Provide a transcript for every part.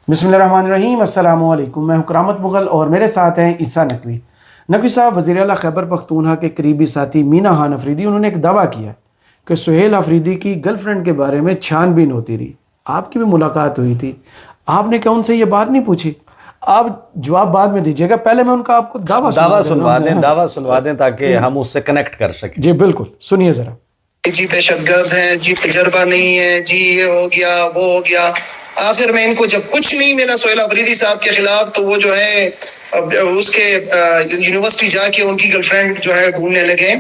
बिस्मिल्लाहिर्रहमानिर्रहीम। अस्सलाम वालेकुम। मैं हूं करामत मुगल और मेरे साथ हैं ईसा नकवी। नकवी साहब, वज़ीर आला खैबर पख्तूनख्वा के करीबी साथी मीना खान अफरीदी, उन्होंने एक दावा किया कि सुहेल अफरीदी की गर्लफ्रेंड के बारे में छानबीन होती रही। आपकी भी मुलाकात हुई थी, आपने क्या उनसे ये बात नहीं पूछी? आप जवाब बाद में दीजिएगा, पहले मैं उनका आपको दावा सुनवा दें ताकि हम उससे कनेक्ट कर सकें। जी बिल्कुल, सुनिए ज़रा। जी दहशतगर्द हैं, जी तजर्बा नहीं है, जी ये हो गया वो हो गया। आखिर में इनको जब कुछ नहीं मिला सुहेल अफरीदी साहब के खिलाफ, तो वो जो है अब उसके यूनिवर्सिटी जाके उनकी गर्लफ्रेंड जो है ढूंढने लगे।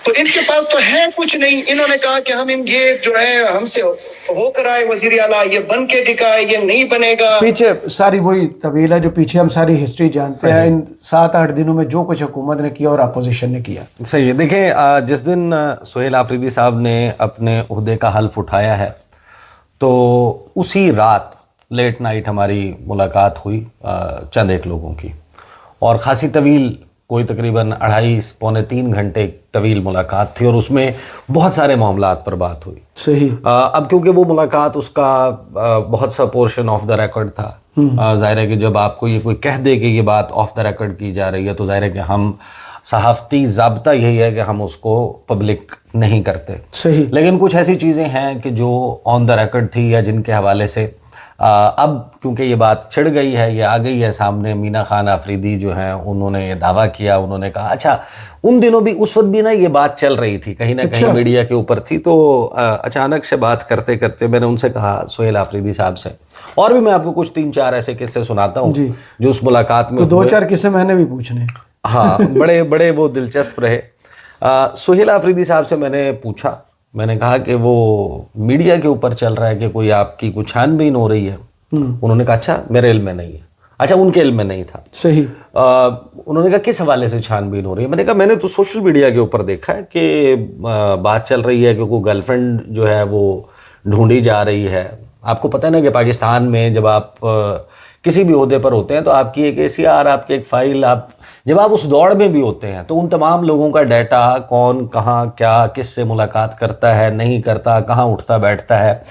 तो इनके पास तो है कुछ नहीं। इन्होंने कहा कि हम ये जो है हमसे होकर आए वजीर आला, ये बन के दिखाए, ये नहीं बनेगा। पीछे सारी वही तवील है जो पीछे हम सारी हिस्ट्री जानते हैं। इन 7-8 दिनों में जो कुछ हुकूमत ने किया और अपोजिशन ने किया, सही है। देखें, जिस दिन सुहेल अफरीदी साहब ने अपने ओहदे का हल्फ उठाया है, तो उसी रात लेट नाइट हमारी मुलाकात हुई चंद एक लोगों की, और ख़ासी तवील, कोई तकरीबन 2.5-3 घंटे तवील मुलाकात थी, और उसमें बहुत सारे मामलात पर बात हुई। सही। अब क्योंकि वो मुलाकात उसका बहुत सा पोर्शन ऑफ द रिकॉर्ड था, ज़ाहिर है कि जब आपको ये कोई कह दे कि ये बात ऑफ द रिकॉर्ड की जा रही है, तो ज़ाहिर है कि हम सहाफ़ती ज़ाब्ता यही है कि हम उसको पब्लिक नहीं करते। सही। लेकिन कुछ ऐसी चीज़ें हैं कि जो ऑन द रिकॉर्ड थी या जिनके हवाले से अब क्योंकि ये बात छिड़ गई है, ये आ गई है सामने। मीना खान अफरीदी जो हैं, उन्होंने ये दावा किया, उन्होंने कहा अच्छा उन दिनों भी, उस वक्त भी ना ये बात चल रही थी, कहीं ना कहीं मीडिया के ऊपर थी। तो अचानक से बात करते करते मैंने उनसे कहा, सुहेल अफरीदी साहब से, और भी मैं आपको कुछ 3-4 ऐसे किस्से सुनाता हूँ जो उस मुलाकात में, 2-4 किस्से मैंने भी पूछने। हाँ, बड़े बड़े वो दिलचस्प रहे। सुहेल अफरीदी साहब से मैंने पूछा, मैंने कहा कि वो मीडिया के ऊपर चल रहा है कि कोई आपकी कुछ छानबीन हो रही है। उन्होंने कहा अच्छा मेरे इल्म में नहीं है। अच्छा, उनके इल्म में नहीं था। सही। उन्होंने कहा किस हवाले से छानबीन हो रही है? मैंने कहा मैंने तो सोशल मीडिया के ऊपर देखा है कि बात चल रही है कि कोई गर्लफ्रेंड जो है वो ढूंढी जा रही है। आपको पता है ना कि पाकिस्तान में जब आप किसी भी ओहदे पर होते हैं तो आपकी एक ACR, आपकी एक फ़ाइल, आप जब आप उस दौड़ में भी होते हैं तो उन तमाम लोगों का डाटा, कौन कहाँ क्या किससे मुलाकात करता है नहीं करता, कहाँ उठता बैठता है,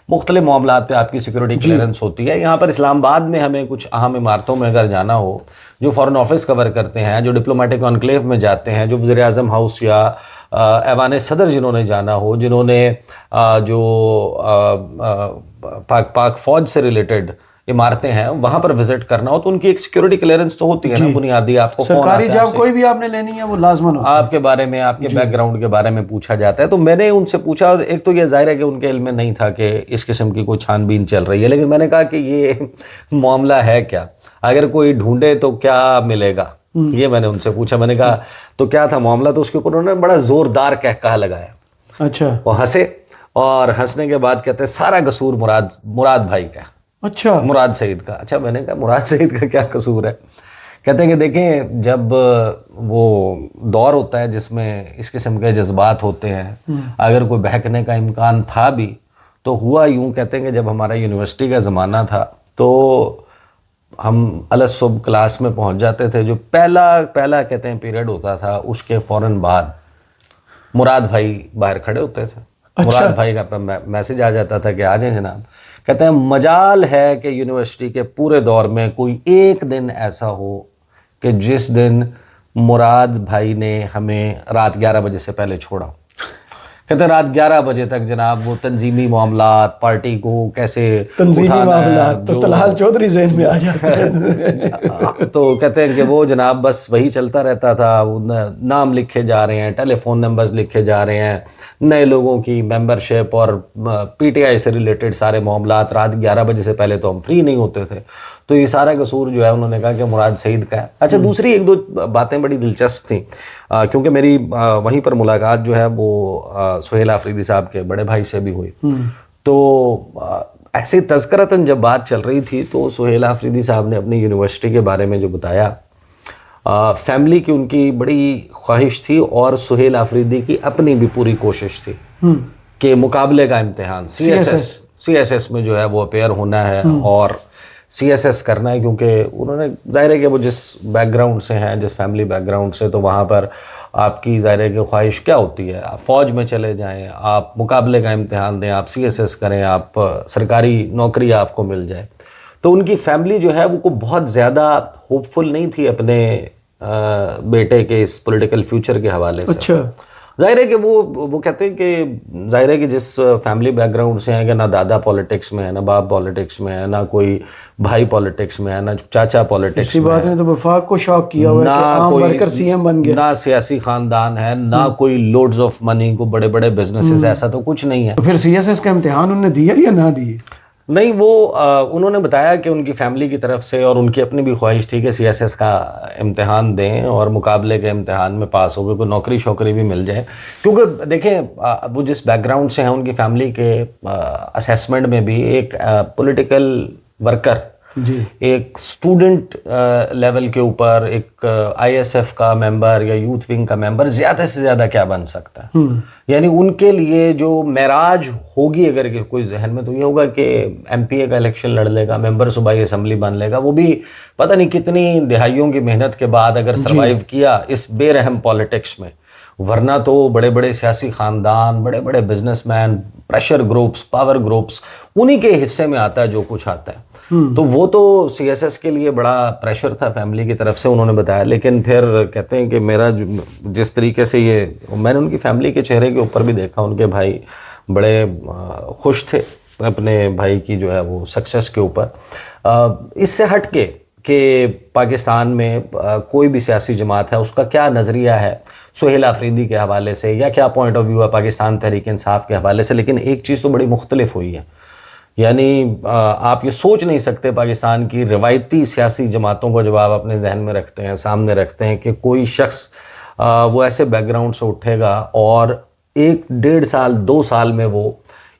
मुख्तलिफ मामलात पे आपकी सिक्योरिटी क्लियरेंस होती है। यहाँ पर इस्लामाबाद में हमें कुछ अहम इमारतों में अगर जाना हो, जो फॉरेन ऑफिस कवर करते हैं, जो डिप्लोमेटिक एनक्लेव में जाते हैं, जो वज़ीर आज़म हाउस या ऐवान सदर जिन्होंने जाना हो, जिन्होंने जो पाक फ़ौज से रिलेटेड इमारतें हैं वहां पर विजिट करना हो, तो उनकी एक सिक्योरिटी क्लियरेंस तो होती है ना बुनियादी। आपको सरकारी जॉब कोई भी आपने लेनी है वो लाजमन होता है, आपके बारे में, आपके बैकग्राउंड के बारे में पूछा जाता है। तो मैंने उनसे पूछा, एक तो ये जाहिर है कि उनके इल्म में नहीं था कि इस किस्म की कोई छानबीन चल रही है, लेकिन मैंने कहा कि ये मामला है क्या, अगर कोई ढूंढे तो क्या मिलेगा, ये मैंने उनसे पूछा। मैंने कहा तो क्या था मामला? तो उसके ऊपर उन्होंने बड़ा जोरदार कहकहा लगाया। अच्छा। वो हंसे, और हंसने के बाद कहते हैं सारा कसूर मुराद भाई का। अच्छा, मुराद सईद का। अच्छा, मैंने कहा मुराद सईद का क्या कसूर है? कहते हैं कि देखें, जब वो दौर होता है जिसमें इस किस्म के जज्बात होते हैं, अगर कोई बहकने का इम्कान था भी तो हुआ यूं। कहते हैं कि जब हमारा यूनिवर्सिटी का ज़माना था तो हम अलग क्लास में पहुंच जाते थे, जो पहला कहते हैं पीरियड होता था, उसके फ़ौरन बाद मुराद भाई बाहर खड़े होते थे। मुराद भाई का मैसेज आ जाता था कि आ जाएं जनाब। कहते हैं मजाल है कि यूनिवर्सिटी के पूरे दौर में कोई एक दिन ऐसा हो कि जिस दिन मुराद भाई ने हमें रात 11 बजे से पहले छोड़ा। कहते हैं रात 11 बजे तक जनाब वो तंजीमी मामलात, पार्टी को कैसे तंजीमी मामलात तो तलाल चौधरी ज़हन में आ जाते हैं। तो कहते हैं कि वो जनाब बस वही चलता रहता था। नाम लिखे जा रहे हैं, टेलीफोन नंबर्स लिखे जा रहे हैं, नए लोगों की मेंबरशिप और PTI से रिलेटेड सारे मामलात। रात 11 बजे से पहले तो हम फ्री नहीं होते थे। तो ये सारा कसूर जो है उन्होंने कहा कि मुराद सईद का है। अच्छा, दूसरी 1-2 बातें बड़ी दिलचस्प थी, क्योंकि मेरी वहीं पर मुलाकात जो है वो सुहेल अफरीदी साहब के बड़े भाई से भी हुई। तो ऐसे तज़किरतन जब बात चल रही थी तो सुहेल अफरीदी साहब ने अपनी यूनिवर्सिटी के बारे में जो बताया, फैमिली की उनकी बड़ी ख्वाहिश थी और सुहेल अफरीदी की अपनी भी पूरी कोशिश थी कि मुकाबले का इम्तिहान CSS में जो है वो अपेयर होना है और CSS करना है, क्योंकि उन्होंने जाहिर है कि वो जिस बैकग्राउंड से हैं, जिस फैमिली बैकग्राउंड से, तो वहाँ पर आपकी ज़ाहिर है कि ख्वाहिश क्या होती है, आप फ़ौज में चले जाएं, आप मुकाबले का इम्तिहान दें, आप CSS करें, आप सरकारी नौकरी आपको मिल जाए। تو ان کی فیملی جو ہے وہ بہت زیادہ ہوپ فل نہیں تھی اپنے بیٹے کے اس پولیٹیکل فیوچر کے حوالے سے. اچھا. ظاہر ہے کہ وہ کہتے ہیں کہ ظاہر ہے کہ جس فیملی بیک گراؤنڈ سے ہیں کہ نہ دادا پالیٹکس میں ہے، نہ باپ پالیٹکس میں ہے، نہ کوئی بھائی پالیٹکس میں ہے، نہ چاچا پالیٹکس اسی میں بات ہے، نے تو وفاق کو شوق کیا ہوا ہے کہ عام ورکر سی ایم بن گیا. نہ سیاسی خاندان ہے، نہ کوئی لوڈز آف منی کو بڑے بڑے بزنسز، ایسا تو کچھ نہیں ہے. تو پھر سی ایس ایس کا امتحان انہوں نے دیا یا نہ دیے؟ نہیں، وہ انہوں نے بتایا کہ ان کی فیملی کی طرف سے اور ان کی اپنی بھی خواہش تھی کہ سی ایس ایس کا امتحان دیں اور مقابلے کے امتحان میں پاس ہو گئے، کوئی نوکری شوکری بھی مل جائے. کیونکہ دیکھیں وہ جس بیک گراؤنڈ سے ہیں ان کی فیملی کے اسیسمنٹ میں بھی ایک پولیٹیکل ورکر، جی، ایک اسٹوڈنٹ لیول کے اوپر ایک آئی ایس ایف کا ممبر یا یوتھ ونگ کا ممبر زیادہ سے زیادہ کیا بن سکتا ہے. یعنی ان کے لیے جو معراج ہوگی اگر کوئی ذہن میں، تو یہ ہوگا کہ ایم پی اے کا الیکشن لڑ لے گا، ممبر صوبائی اسمبلی بن لے گا، وہ بھی پتہ نہیں کتنی دہائیوں کی محنت کے بعد اگر سروائیو کیا اس بے رحم پالیٹکس میں. ورنہ تو بڑے بڑے سیاسی خاندان، بڑے بڑے business man, pressure groups, power groups, انہی کے حصے میں آتا ہے جو کچھ آتا ہے. تو وہ تو سی ایس ایس کے لیے بڑا پریشر تھا فیملی کی طرف سے، انہوں نے بتایا. لیکن پھر کہتے ہیں کہ میرا جس طریقے سے میں نے ان کی فیملی کے چہرے کے اوپر بھی دیکھا، ان کے بھائی بڑے خوش تھے اپنے بھائی کی جو ہے وہ سکسیس کے اوپر. اس سے ہٹ کے کہ پاکستان میں کوئی بھی سیاسی جماعت ہے اس کا کیا نظریہ ہے سہیل آفریدی کے حوالے سے، یا کیا پوائنٹ آف ویو ہے پاکستان تحریک انصاف کے حوالے سے، لیکن ایک چیز تو بڑی مختلف ہوئی ہے. یعنی آپ یہ سوچ نہیں سکتے پاکستان کی روایتی سیاسی جماعتوں کو جب آپ اپنے ذہن میں رکھتے ہیں، سامنے رکھتے ہیں، کہ کوئی شخص وہ ایسے بیک گراؤنڈ سے اٹھے گا اور 1-1.5 سال 2 سال میں وہ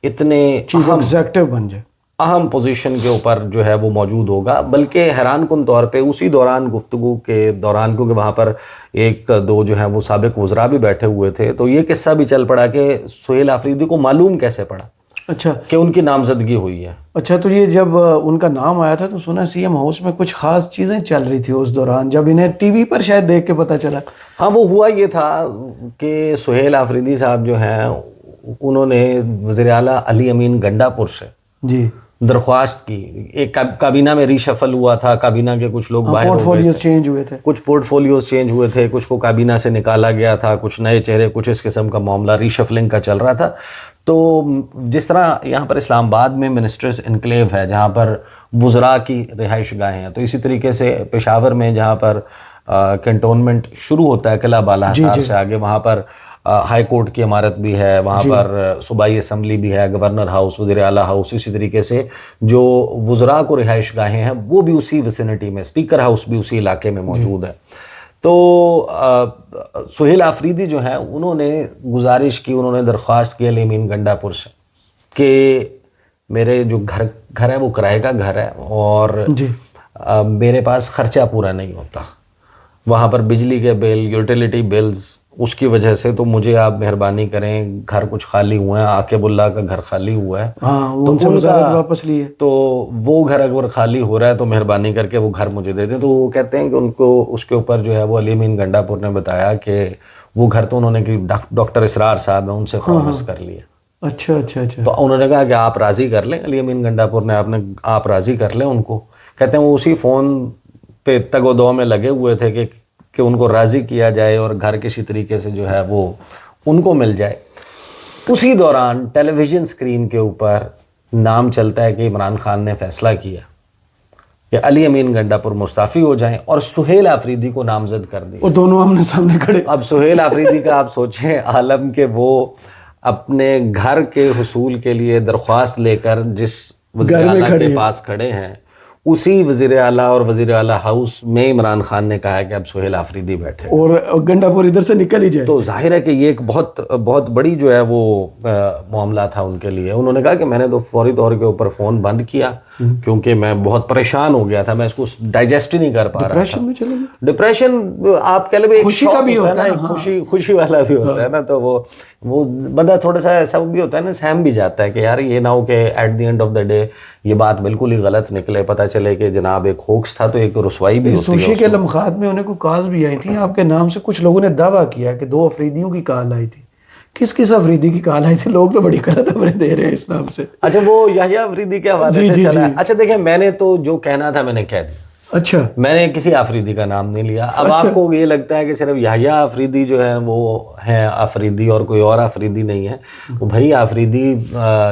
اتنے چیف ایگزیکٹو بن جائے، اہم پوزیشن کے اوپر جو ہے وہ موجود ہوگا. بلکہ حیران کن طور پہ اسی دوران گفتگو کے دوران، کیونکہ وہاں پر 1-2 جو ہیں وہ سابق وزراء بھی بیٹھے ہوئے تھے، تو یہ قصہ بھی چل پڑا کہ سہیل آفریدی کو معلوم کیسے پڑا اچھا کہ ان کی نامزدگی ہوئی ہے. اچھا. تو یہ جب ان کا نام آیا تھا تو سنا سی ایم ہاؤس میں کچھ خاص چیزیں چل رہی تھی اس دوران، جب انہیں ٹی وی پر شاید دیکھ کے پتہ چلا. ہاں، وہ ہوا یہ تھا کہ سہیل آفریدی صاحب جو ہیں انہوں نے وزیر اعلیٰ علی امین گنڈا پور سے جی درخواست کی. ایک کابینہ میں ریشفل ہوا تھا، کابینہ کے کچھ لوگ باہر پورٹ فولیوز چینج ہوئے تھے، کچھ پورٹ فولیوز چینج ہوئے تھے، کچھ کو کابینہ سے نکالا گیا تھا، کچھ نئے چہرے، کچھ اس قسم کا معاملہ ریشفلنگ کا چل رہا تھا. تو جس طرح یہاں پر اسلام آباد میں منسٹرز انکلیو ہے جہاں پر وزراء کی رہائش گاہیں ہیں، تو اسی طریقے سے پشاور میں جہاں پر کنٹونمنٹ شروع ہوتا ہے قلعہ بالا حصار سے آگے، وہاں پر ہائی کورٹ کی عمارت بھی ہے، وہاں پر صوبائی اسمبلی بھی ہے، گورنر ہاؤس، وزیر اعلیٰ ہاؤس. اسی طریقے سے جو وزراء کو رہائش گاہیں ہیں وہ بھی اسی ویسینٹی میں، اسپیکر ہاؤس بھی اسی علاقے میں موجود ہے. تو سہیل آفریدی جو ہیں انہوں نے گزارش کی، انہوں نے درخواست کی علی امین گنڈا پور سے کہ میرے جو گھر ہے وہ کرائے کا گھر ہے اور میرے پاس خرچہ پورا نہیں ہوتا، وہاں پر بجلی کے بل، یوٹیلیٹی بلز، اس کی وجہ سے تو مجھے آپ مہربانی کریں، گھر کچھ خالی ہوئے ہیں، عاقب اللہ کا گھر خالی ہوا ہے، تو ان سے وزارت واپس لی ہے، تو وہ گھر اگر خالی ہو رہا ہے تو مہربانی کر کے وہ گھر مجھے دے دیں. تو وہ کہتے ہیں کہ ان کو اس کے اوپر جو ہے وہ علی امین گنڈا پور نے بتایا کہ وہ گھر تو انہوں نے کہ ڈاکٹر اسرار صاحب ہیں ان سے پرومس کر لیا. اچھا اچھا اچھا. تو انہوں نے کہا کہ آپ راضی کر لیں، علی امین گنڈا پور نے آپ راضی کر لیں ان کو. کہتے ہیں وہ اسی فون پہ تگ و دو میں لگے ہوئے تھے کہ ان کو راضی کیا جائے اور گھر کسی طریقے سے جو ہے وہ ان کو مل جائے. اسی دوران ٹیلی ویژن اسکرین کے اوپر نام چلتا ہے کہ عمران خان نے فیصلہ کیا کہ علی امین گنڈا پور مستعفی ہو جائیں اور سہیل آفریدی کو نامزد کر دیں. اور دونوں آمنے سامنے کھڑے. اب سہیل آفریدی کا آپ سوچیں عالم کہ وہ اپنے گھر کے حصول کے لیے درخواست لے کر جس وزیر اعلیٰ کے پاس کھڑے ہیں، اسی وزیر اعلیٰ اور وزیر اعلیٰ ہاؤس میں عمران خان نے کہا ہے کہ اب سہیل آفریدی بیٹھے اور گنڈا پور ادھر سے نکل ہی جائے. تو ظاہر ہے کہ یہ ایک بہت بڑی جو ہے وہ معاملہ تھا ان کے لیے. انہوں نے کہا کہ میں نے تو فوری طور کے اوپر فون بند کیا کیونکہ میں بہت پریشان ہو گیا تھا، میں اس کو ڈائجسٹ ہی نہیں کر پا رہا تھا. ڈپریشن میں چلے گئے. ڈپریشن آپ کہہ لیں خوشی کا بھی ہوتا ہے نا، خوشی والا بھی ہوتا ہے نا، تو وہ بندہ تھوڑا سا ایسا بھی ہوتا ہے نا، سہم بھی جاتا ہے کہ یار یہ نہ ہو کہ at the end of the day یہ بات بالکل ہی غلط نکلے، پتہ چلے کہ جناب ایک ہوکس تھا، تو ایک رسوائی بھی ہوتی ہے. سوشی کے لمحات میں انہیں کوئی کالز بھی آئی تھی آپ کے نام سے، کچھ لوگوں نے دعویٰ کیا کہ 2 افریدیوں کی کال آئی تھی किस अफरीदी की कॉल आई थी? लोग तो बड़ी गलत खबरें दे रहे हैं इस नाम से. अच्छा, वो याह्या अफरीदी के हवाले जी, से जी, चला है. जी. अच्छा देखिए, मैंने तो जो कहना था मैंने कह दिया. अच्छा. मैंने किसी आफरीदी का नाम नहीं लिया. अब अच्छा. आपको ये लगता है कि सिर्फ याह्या आफरीदी जो है वो है आफरीदी और कोई और आफरीदी नहीं है. वो भाई आफरीदी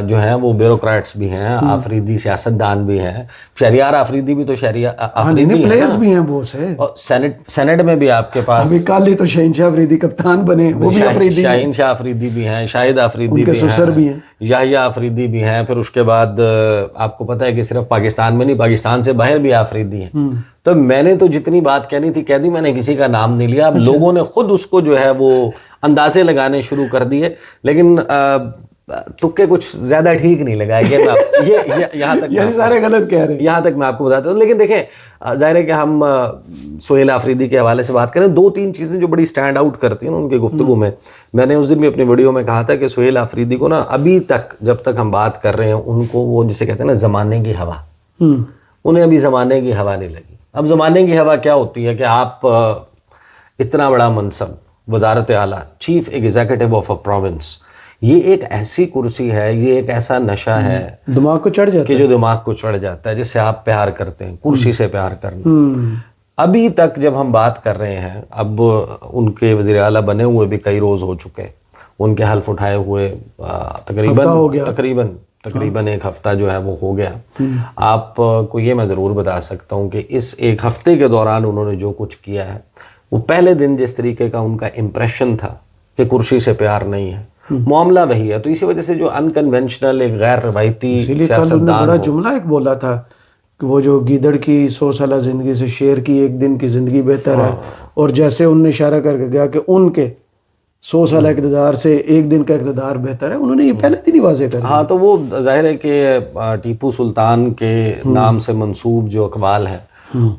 जो है वो ब्यूरोक्रेट्स भी हैं, आफरीदी सियासतदान भी हैं. शहरियार आफरीदी भी तो शहरिया आफरीदी है, प्लेयर्स भी हैं बहुत से. और सेनेट में भी आपके पास अभी कल ही तो शहनशाह अफरीदी कप्तान बने, वो भी अफरीदी. शाहीन शाह अफरीदी भी हैं, शाहिद अफरीदी उनके ससुर भी हैं, याह्या अफरीदी भी हैं. फिर उसके बाद आपको पता है कि सिर्फ पाकिस्तान में नहीं, पाकिस्तान से बाहर भी आफरीदी हैं. तो मैंने तो जितनी बात कहनी थी कह दी, मैंने किसी का नाम नहीं लिया. अब लोगों ने खुद उसको जो है वो अंदाजे लगाने शुरू कर दिए, लेकिन तुक्के कुछ ज्यादा ठीक नहीं लगाए. ये यहाँ तक यानी सारे गलत कह रहे हैं. यहाँ तक मैं आपको बताता हूँ. लेकिन देखें, जाहिर है कि हम सोहेल आफरीदी के हवाले से बात करें, 2-3 चीज़ें जो बड़ी स्टैंड आउट करती हैं उनकी गुफ्तगू में. मैंने उस दिन भी अपनी वीडियो में कहा था कि सोहेल आफरीदी को ना अभी तक जब तक हम बात कर रहे हैं उनको वो जिसे कहते हैं ना ज़माने की हवा, उन्हें अभी ज़माने की हवा नहीं लगी. अब ज़माने की हवा क्या होती है कि आप इतना बड़ा मनसब, वजारत आला, chief executive of a province, ये एक ऐसी कुर्सी है, ये एक ऐसा नशा है दिमाग को चढ़ जाता कि जो दिमाग को चढ़ जाता है, जिससे आप प्यार करते हैं, कुर्सी से प्यार करना. अभी तक जब हम बात कर रहे हैं, अब उनके वज़ीर आला बने हुए भी कई रोज़ हो चुके, उनके हल्फ उठाए हुए तकरीबन एक हफ्ता जो है वो हो गया. आपको ये मैं ज़रूर बता सकता हूँ कि इस एक हफ्ते के दौरान उन्होंने जो कुछ किया है, वो पहले दिन जिस तरीके का उनका इम्प्रेशन था कि कुर्सी से प्यार नहीं है, मामला वही है. तो इसी वजह से जो अनकन्वेंशनल, एक गैर रवायती सियासतदान, बड़ा जुमला एक बोला था कि वो जो गीदड़ की 100 साल जिंदगी से शेर की एक दिन की जिंदगी बेहतर है, और जैसे उन्होंने इशारा करके गया कि उनके 100 साल इक़्तिदार से एक दिन का इक़्तिदार बेहतर है, उन्होंने ये पहले दिन ही वाज़ेह कर दिया. हाँ, तो वो जाहिर है कि टीपू सुल्तान के नाम से मंसूब जो अक़वाल हैं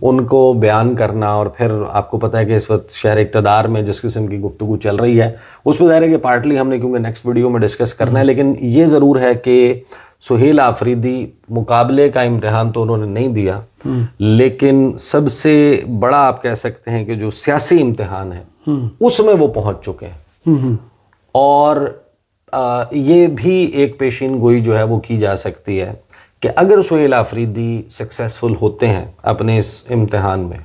उनको बयान करना, और फिर आपको पता है कि इस वक्त शहर इक़्तिदार में जिस किस्म की गुफ्तगू चल रही है, उसमें ज़ाहिर है कि पार्टली हमने क्योंकि नेक्स्ट वीडियो में डिस्कस करना है. लेकिन ये ज़रूर है कि सुहेल आफरीदी मुकाबले का इम्तिहान तो उन्होंने नहीं दिया, लेकिन सबसे बड़ा आप कह सकते हैं कि जो सियासी इम्तिहान है उसमें वो पहुंच चुके हैं. और ये भी एक पेशीन गोई जो है वो की जा सकती है कि अगर सुहेल आफरीदी सक्सेसफुल होते हैं अपने इस इम्तिहान में,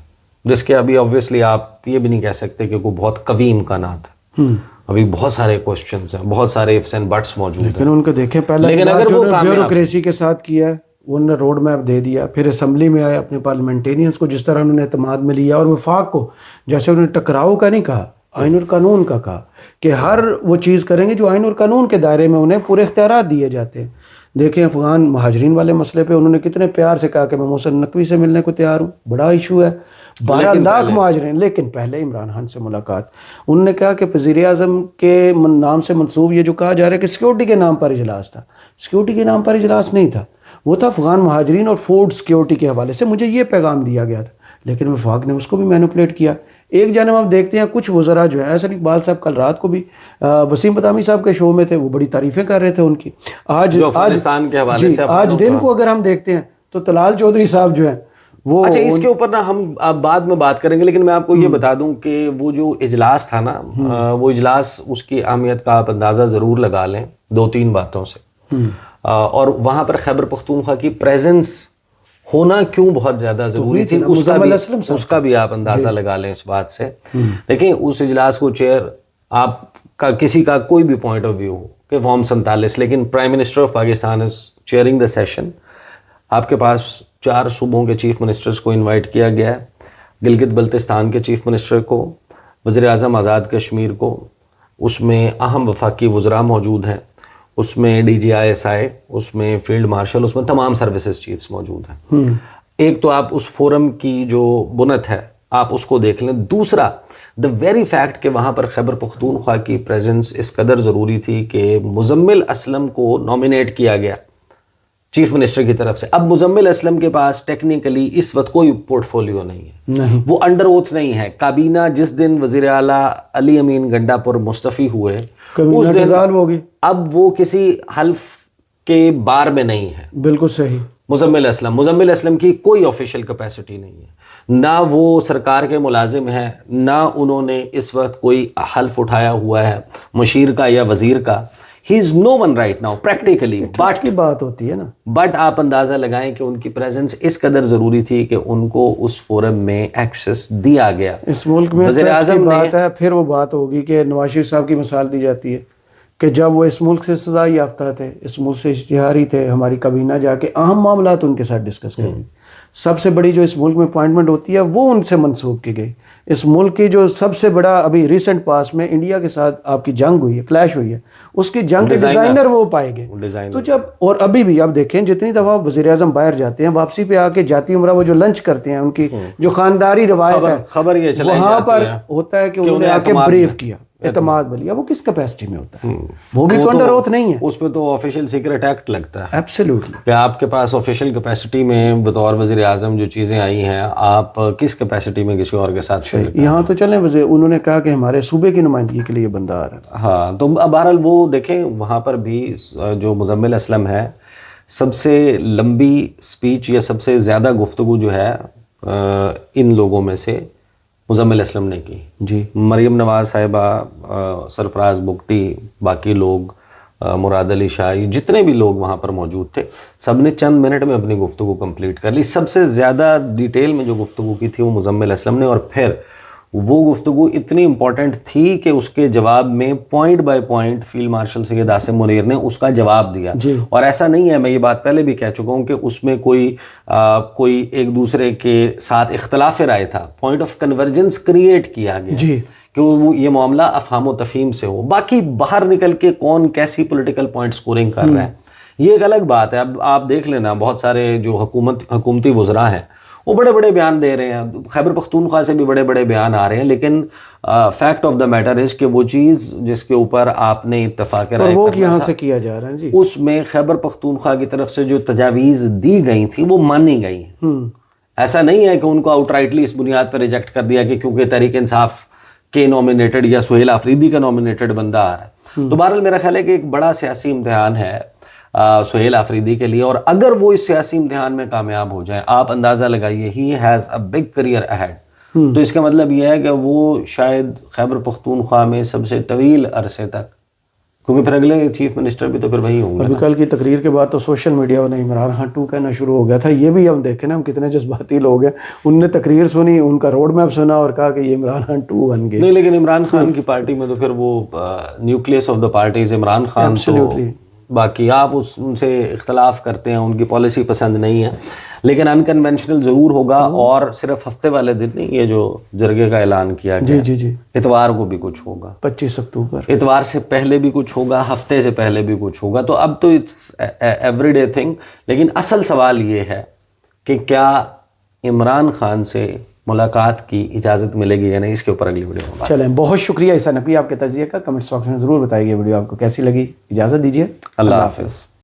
जिसके अभी ऑब्वियसली आप ये भी नहीं कह सकते कि कोई बहुत कवी इम्कानात है, अभी बहुत सारे क्वेश्चंस हैं, बहुत सारे इफ्स एंड बट्स मौजूद हैं. लेकिन उनको देखें, पहला लेकिन अगर वो ब्यूरोक्रेसी के साथ किया है, उन्होंने रोड मैप दे दिया, फिर असम्बली में आए, अपने पार्लियामेंटेरियंस को जिस तरह उन्होंने एतमाद में लिया, और वफाक को जैसे उन्होंने टकराव का नहीं कहा, आइन और कानून का कहा कि हर वो चीज़ करेंगे जो आइन और कानून के दायरे में उन्हें पूरे इख्तियारात दिए जाते हैं. देखें, अफगान महाजरीन वाले मसले पे उन्होंने कितने प्यार से कहा कि मैं मोहसिन नकवी से मिलने को तैयार हूँ, बड़ा इशू है, 12 लाख महाजरीन. लेकिन पहले इमरान खान से मुलाकात, उन्होंने कहा कि वज़ीर आज़म के नाम से मंसूब ये जो कहा जा रहा है कि सिक्योरिटी के नाम पर इजलास था, सिक्योरिटी के नाम पर इजलास नहीं था, वो था अफगान महाजरीन और फूड सिक्योरिटी के हवाले से मुझे ये पैगाम दिया गया था. लेकिन वफाक ने उसको भी मैनिपुलेट किया. एक जानब आप देखते हैं कुछ वज़रा जो है, एहसन इकबाल साहब कल रात को भी वसीम बदामी साहब के शो में थे, वो बड़ी तारीफ़ें कर रहे थे उनकी. आज अफगानिस्तान के हवाले से आज दिन को अगर हम देखते हैं तो तलाल चौधरी साहब जो है वो, अच्छा इसके ऊपर ना हम बाद में बात करेंगे, लेकिन मैं आपको ये बता दूं कि वो जो इजलास था ना, वो इजलास, उसकी अहमियत का आप अंदाज़ा ज़रूर लगा लें 2-3 बातों से. और वहाँ पर खैबर पख्तूनख्वा की प्रेजेंस होना क्यों बहुत ज़्यादा ज़रूरी थी, उसका भी आप अंदाज़ा लगा लें इस बात से. देखिए, उस इजलास को चेयर आपका किसी का कोई भी पॉइंट ऑफ व्यू हो कि फॉर्म 47, लेकिन prime minister of Pakistan is chairing the session. आपके पास 4 सूबों के चीफ मिनिस्टर्स को इनवाइट किया गया है, गिलगित बल्तिस्तान के चीफ मिनिस्टर को, वज़ीर आज़म आज़ाद कश्मीर को, उसमें अहम वफाकी वज़रा मौजूद हैं, उसमें DGI, उसमें फील्ड मार्शल, उसमें तमाम सर्विसेज चीफ्स मौजूद हैं. एक तो आप उस फोरम की जो बुनत है आप उसको देख लें. दूसरा, द वेरी फैक्ट कि वहाँ पर खैबर पख्तूनख्वा की प्रेजेंस इस कदर ज़रूरी थी कि मुज़म्मिल असलम को नॉमिनेट किया गया चीफ मिनिस्टर की तरफ से. अब मुज़म्मिल असलम के पास टेक्निकली इस वक्त कोई पोर्टफोलियो नहीं है, वो अंडर ओथ नहीं है. काबीना जिस दिन वज़ीर आला अली अमीन गंडापुर मुस्तफ़ी हुए उस दिन होगी, अब वो किसी हल्फ के बार में नहीं है. बिल्कुल सही. مزمل اسلم کی کوئی آفیشیل کیپیسٹی نہیں ہے، نہ وہ سرکار کے ملازم ہیں، نہ انہوں نے اس وقت کوئی حلف اٹھایا ہوا ہے مشیر کا یا وزیر کا. He is no one right now practically. But کی بات ہوتی ہے نا. بٹ آپ اندازہ لگائیں کہ ان کی پریزنس اس قدر ضروری تھی کہ ان کو اس فورم میں ایکسس دیا گیا. اس ملک میں وزیر اعظم بات ہے، پھر وہ بات ہوگی کہ نواز شریف صاحب کی مثال دی جاتی ہے کہ جب وہ اس ملک سے سزا یافتہ تھے، اس ملک سے اشتہاری تھے، ہماری کابینہ جا کے اہم معاملات ان کے ساتھ ڈسکس کریں. سب سے بڑی جو اس ملک میں اپوائنٹمنٹ ہوتی ہے وہ ان سے منسوخ کی گئی. اس ملک کی جو سب سے بڑا ابھی ریسنٹ پاس میں انڈیا کے ساتھ آپ کی جنگ ہوئی ہے، کلیش ہوئی ہے، اس کی جنگ کے ڈیزائنر وہ پائے گئے. تو جب اور ابھی بھی اب دیکھیں جتنی دفعہ وزیر اعظم باہر جاتے ہیں، واپسی پہ آ کے جاتی عمرہ وہ جو لنچ کرتے ہیں، ان کی جو خانداری روایت ہے خبر یہ چلائی وہاں جاتی پر ہے ہوتا ہے کہ انہوں نے آ کے بریف کیا، اعتماد بلیا. وہ کس کیپیسٹی میں ہوتا ہے؟ وہ بھی تو انڈر اوتھ نہیں ہے. اس پہ تو آفیشیل سیکرٹ ایکٹ لگتا ہے. ایبسلیوٹلی. کہ آپ کے پاس آفیشیل کیپیسٹی میں بطور وزیر اعظم جو چیزیں آئی ہیں، آپ کس کیپیسٹی میں کسی اور کے ساتھ یہاں تو چلیں انہوں نے کہا کہ ہمارے صوبے کی نمائندگی کے لیے بندہ آ رہا ہے. ہاں، تو بہرحال وہ دیکھیں وہاں پر بھی جو مزمل اسلم ہے، سب سے لمبی سپیچ یا سب سے زیادہ گفتگو جو ہے ان لوگوں میں سے مزمل اسلم نے کی. جی. مریم نواز صاحبہ، سرفراز بگٹی، باقی لوگ، مراد علی شاہ، جتنے بھی لوگ وہاں پر موجود تھے، سب نے چند منٹ میں اپنی گفتگو کمپلیٹ کر لی. سب سے زیادہ ڈیٹیل میں جو گفتگو کی تھی وہ مزمل اسلم نے، اور پھر وہ گفتگو اتنی امپورٹنٹ تھی کہ اس کے جواب میں point by point field marshal Syed Asim Munir نے اس کا جواب دیا. اور ایسا نہیں ہے، میں یہ بات پہلے بھی کہہ چکا ہوں کہ اس میں کوئی ایک دوسرے کے ساتھ اختلاف رائے تھا. پوائنٹ آف کنورجنس کریٹ کیا گیا کہ وہ یہ معاملہ افہام و تفہیم سے ہو. باقی باہر نکل کے کون کیسی پولیٹیکل پوائنٹ سکورنگ کر رہا ہے یہ ایک الگ بات ہے. اب آپ دیکھ لینا بہت سارے جو حکومتی وزراء ہیں وہ بڑے بڑے بیان دے رہے ہیں، خیبر پختونخوا سے بھی بڑے بڑے بیان آ رہے ہیں، لیکن fact of the matter is کہ وہ چیز جس کے اوپر آپ نے اتفاق رائے وہ یہاں سے کیا جا رہا ہے جی، اس میں خیبر پختونخوا کی طرف سے جو تجاویز دی گئی تھیں وہ مانی گئی ہیں. ایسا نہیں ہے کہ ان کو آؤٹ رائٹلی اس بنیاد پر ریجیکٹ کر دیا کہ کیونکہ تحریک انصاف کے نومینیٹڈ یا سہیل آفریدی کا نومینیٹڈ بندہ آ رہا ہے. تو بہرحال میرا خیال ہے کہ ایک بڑا سیاسی امتحان ہے سہیل آفریدی کے لیے، اور اگر وہ اس سیاسی امتحان میں کامیاب ہو جائیں، آپ اندازہ لگائیے he has a big career ahead. تو اس کا مطلب یہ ہے کہ وہ شاید خیبر پختونخوا میں سب سے طویل عرصے تک، کیونکہ پھر اگلے چیف منسٹر بھی تو پھر وہی ہوں گے. ابھی کل کی تقریر کے بعد تو سوشل میڈیا نے عمران خان 2 کہنا شروع ہو گیا تھا. یہ بھی ہم دیکھیں نا، ہم کتنے جذباتی لوگ ہیں. انہوں نے تقریر سنی، ان کا روڈ میپ سنا اور کہا کہ یہ عمران خان 2 بن گئے. نہیں، لیکن عمران خان کی پارٹی میں تو پھر وہ nucleus of the parties Imran Khan, تو باقی آپ ان سے اختلاف کرتے ہیں، ان کی پالیسی پسند نہیں ہے، لیکن انکنونشنل ضرور ہوگا. اور صرف ہفتے والے دن نہیں، یہ جو جرگے کا اعلان کیا گیا، جی اتوار کو بھی کچھ ہوگا، 25 اکتوبر، اتوار سے پہلے بھی کچھ ہوگا، ہفتے سے پہلے بھی کچھ ہوگا. تو اب تو اٹس ایوری ڈے تھنگ. لیکن اصل سوال یہ ہے کہ کیا عمران خان سے ملاقات کی اجازت ملے گی یا نہیں، اس کے اوپر اگلی ویڈیو میں. چلیں، بہت شکریہ عیسیٰ نقوی آپ کے تجزیے کا. کمنٹس باکس میں ضرور بتائیے ویڈیو آپ کو کیسی لگی. اجازت دیجیے، اللہ حافظ.